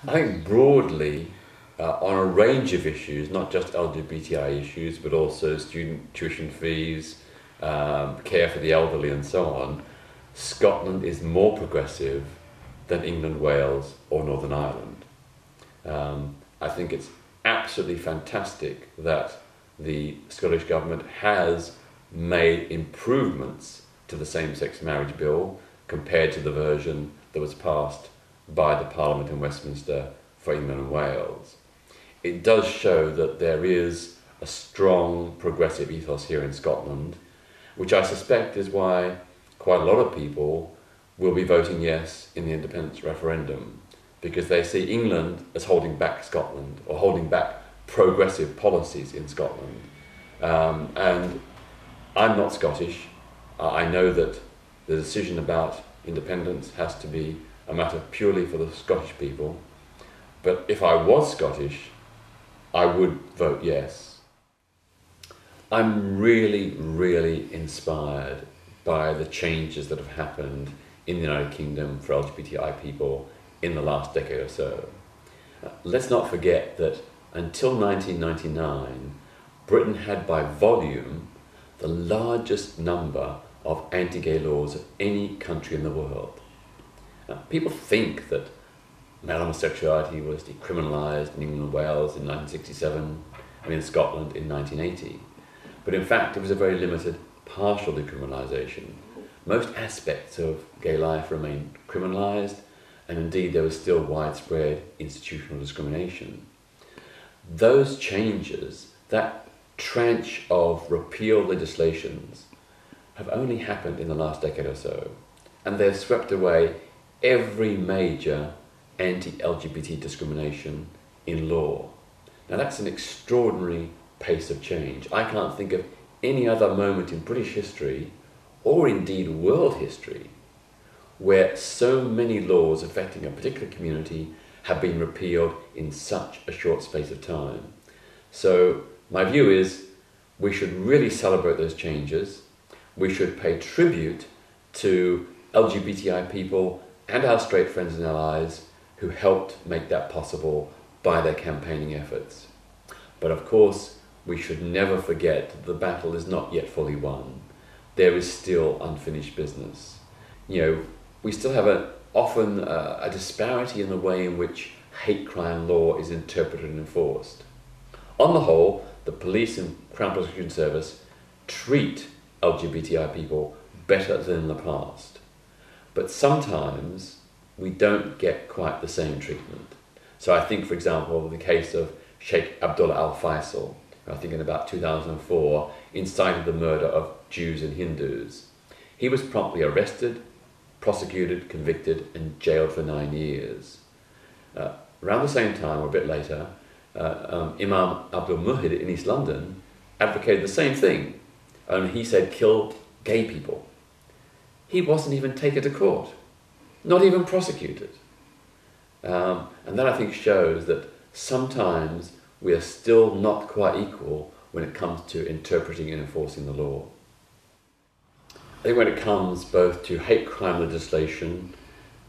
I think broadly, on a range of issues, not just LGBTI issues, but also student tuition fees, care for the elderly and so on, Scotland is more progressive than England, Wales or Northern Ireland. I think it's absolutely fantastic that the Scottish Government has made improvements to the same-sex marriage bill compared to the version that was passed by the Parliament in Westminster for England and Wales. It does show that there is a strong progressive ethos here in Scotland, which I suspect is why quite a lot of people will be voting yes in the independence referendum, because they see England as holding back Scotland or holding back progressive policies in Scotland. And I'm not Scottish. I know that the decision about independence has to be a matter purely for the Scottish people. But if I was Scottish, I would vote yes. I'm really, really inspired by the changes that have happened in the United Kingdom for LGBTI people in the last decade or so. Let's not forget that until 1999, Britain had by volume the largest number of anti-gay laws of any country in the world. Now, people think that male homosexuality was decriminalised in England and Wales in 1967 and in Scotland in 1980. But in fact, it was a very limited partial decriminalisation. Most aspects of gay life remained criminalised, and indeed there was still widespread institutional discrimination. Those changes, that tranche of repeal legislations, have only happened in the last decade or so, and they've swept away every major anti-LGBT discrimination in law. Now that's an extraordinary pace of change. I can't think of any other moment in British history, or indeed world history, where so many laws affecting a particular community have been repealed in such a short space of time. So my view is we should really celebrate those changes. We should pay tribute to LGBTI people and our straight friends and allies who helped make that possible by their campaigning efforts. But of course, we should never forget that the battle is not yet fully won. There is still unfinished business. We still have often a disparity in the way in which hate crime law is interpreted and enforced. On the whole, the police and Crown Prosecution Service treat LGBTI people better than in the past. But sometimes we don't get quite the same treatment. So I think, for example, the case of Sheikh Abdullah Al-Faisal, I think in about 2004, incited the murder of Jews and Hindus. He was promptly arrested, prosecuted, convicted, and jailed for 9 years. Around the same time, or a bit later, Imam Abdul Muhid in East London advocated the same thing. He said, kill gay people. He wasn't even taken to court, not even prosecuted. And that, I think, shows that sometimes we are still not quite equal when it comes to interpreting and enforcing the law. I think when it comes both to hate crime legislation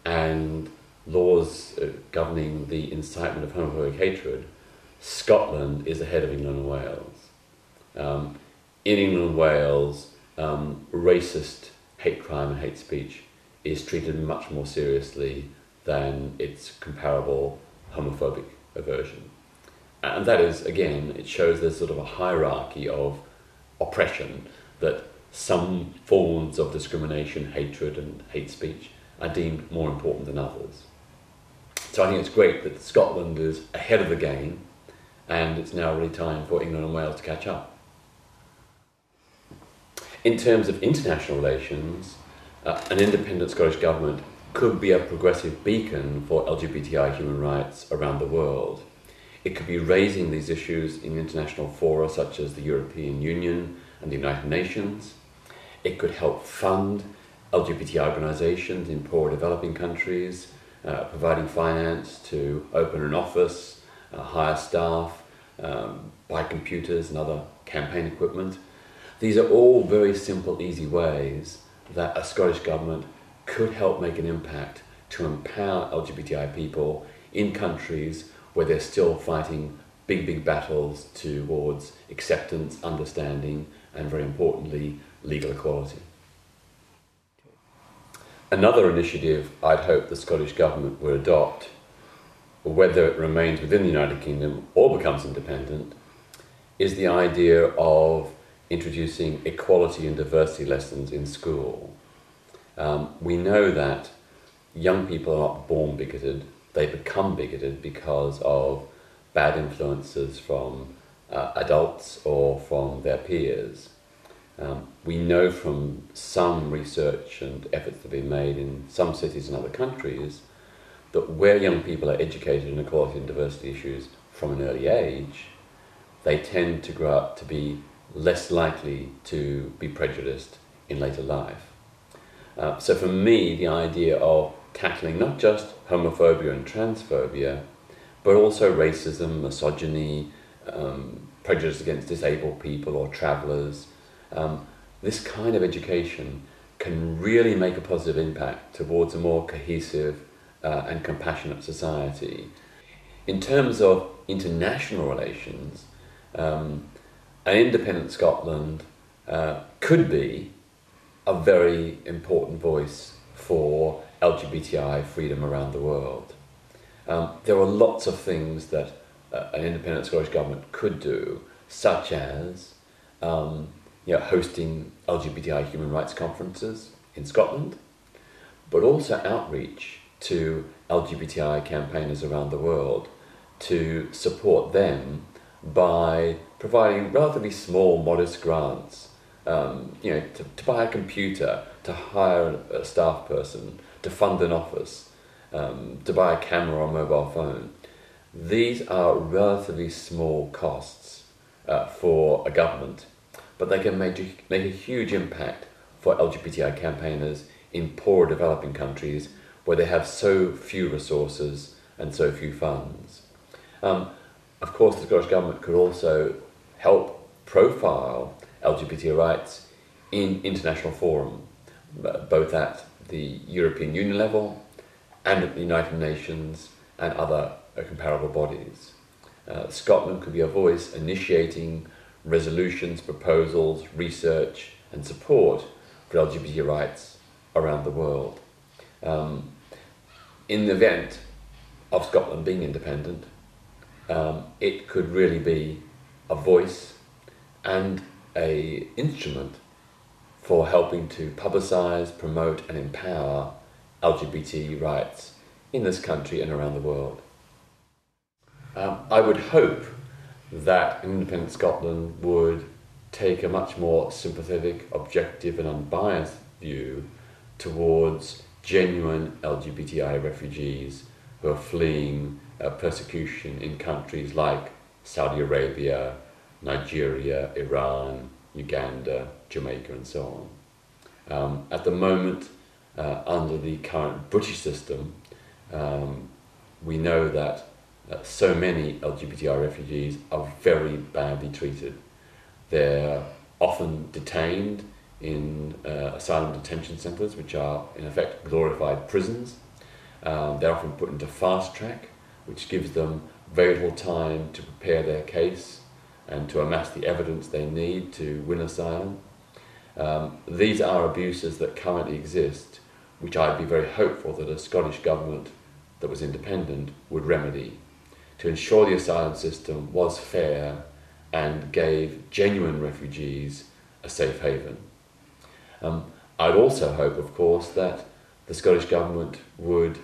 and laws governing the incitement of homophobic hatred, Scotland is ahead of England and Wales. In England and Wales, racist hate crime and hate speech is treated much more seriously than its comparable homophobic aversion. And that is, again, it shows there's sort of a hierarchy of oppression, that some forms of discrimination, hatred and hate speech are deemed more important than others. So I think it's great that Scotland is ahead of the game, and it's now really time for England and Wales to catch up. In terms of international relations, an independent Scottish government could be a progressive beacon for LGBTI human rights around the world. It could be raising these issues in international fora such as the European Union and the United Nations. It could help fund LGBTI organisations in poor developing countries, providing finance to open an office, hire staff, buy computers and other campaign equipment. These are all very simple, easy ways that a Scottish government could help make an impact to empower LGBTI people in countries where they're still fighting big battles towards acceptance, understanding, and very importantly, legal equality. Another initiative I'd hope the Scottish Government would adopt, whether it remains within the United Kingdom or becomes independent, is the idea of introducing equality and diversity lessons in school. We know that young people are not born bigoted, they become bigoted because of bad influences from adults or from their peers. We know from some research and efforts that have been made in some cities and other countries that where young people are educated in equality and diversity issues from an early age, they tend to grow up to be less likely to be prejudiced in later life. So for me, the idea of tackling not just homophobia and transphobia, but also racism, misogyny, prejudice against disabled people or travellers, this kind of education can really make a positive impact towards a more cohesive and compassionate society. In terms of international relations, an independent Scotland could be a very important voice for LGBTI freedom around the world. There are lots of things that an independent Scottish Government could do, such as hosting LGBTI human rights conferences in Scotland, but also outreach to LGBTI campaigners around the world to support them by providing relatively small, modest grants, to buy a computer, to hire a staff person, to fund an office, to buy a camera or mobile phone. These are relatively small costs for a government, but they can make a huge impact for LGBTI campaigners in poor developing countries where they have so few resources and so few funds. Of course, the Scottish Government could also help profile LGBT rights in international forum, both at the European Union level and at the United Nations and other comparable bodies. Scotland could be a voice initiating resolutions, proposals, research and support for LGBT rights around the world. In the event of Scotland being independent, it could really be a voice and an instrument for helping to publicise, promote and empower LGBT rights in this country and around the world. I would hope that an independent Scotland would take a much more sympathetic, objective and unbiased view towards genuine LGBTI refugees who are fleeing persecution in countries like Saudi Arabia, Nigeria, Iran, Uganda, Jamaica and so on. At the moment, under the current British system, we know that so many LGBTI refugees are very badly treated. They're often detained in asylum detention centres, which are in effect glorified prisons. They're often put into fast track, which gives them very little time to prepare their case and to amass the evidence they need to win asylum. These are abuses that currently exist, which I'd be very hopeful that a Scottish Government that was independent would remedy, to ensure the asylum system was fair and gave genuine refugees a safe haven. I'd also hope, of course, that the Scottish Government would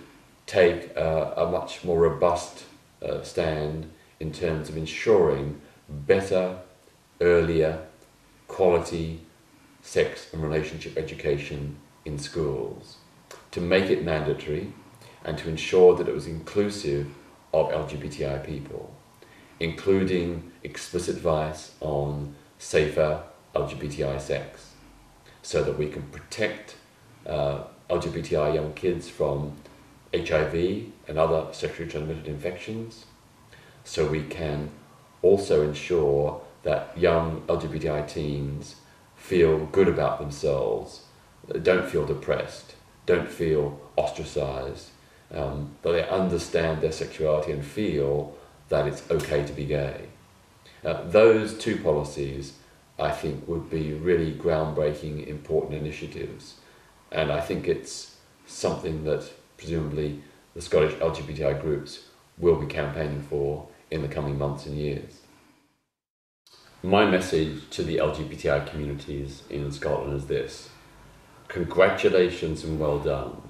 take a much more robust stand in terms of ensuring better, earlier, quality sex and relationship education in schools, to make it mandatory and to ensure that it was inclusive of LGBTI people, including explicit advice on safer LGBTI sex, so that we can protect LGBTI young kids from HIV and other sexually transmitted infections, so we can also ensure that young LGBTI teens feel good about themselves, don't feel depressed, don't feel ostracised, that they understand their sexuality and feel that it's okay to be gay. Those two policies, I think, would be really groundbreaking, important initiatives. And I think it's something that presumably the Scottish LGBTI groups will be campaigning for in the coming months and years. My message to the LGBTI communities in Scotland is this: congratulations and well done.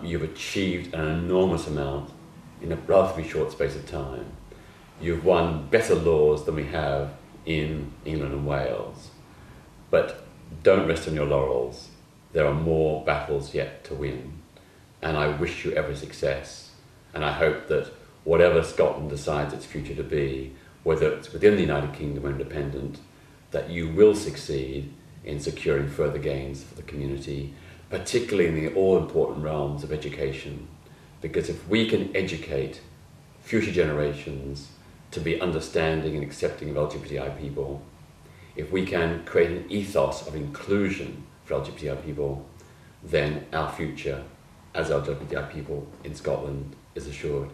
You've achieved an enormous amount in a relatively short space of time. You've won better laws than we have in England and Wales. But don't rest on your laurels. There are more battles yet to win. And I wish you every success. And I hope that whatever Scotland decides its future to be, whether it's within the United Kingdom or independent, that you will succeed in securing further gains for the community, particularly in the all-important realms of education. Because if we can educate future generations to be understanding and accepting of LGBTI people, if we can create an ethos of inclusion for LGBTI people, then our future as LGBTI people in Scotland is assured.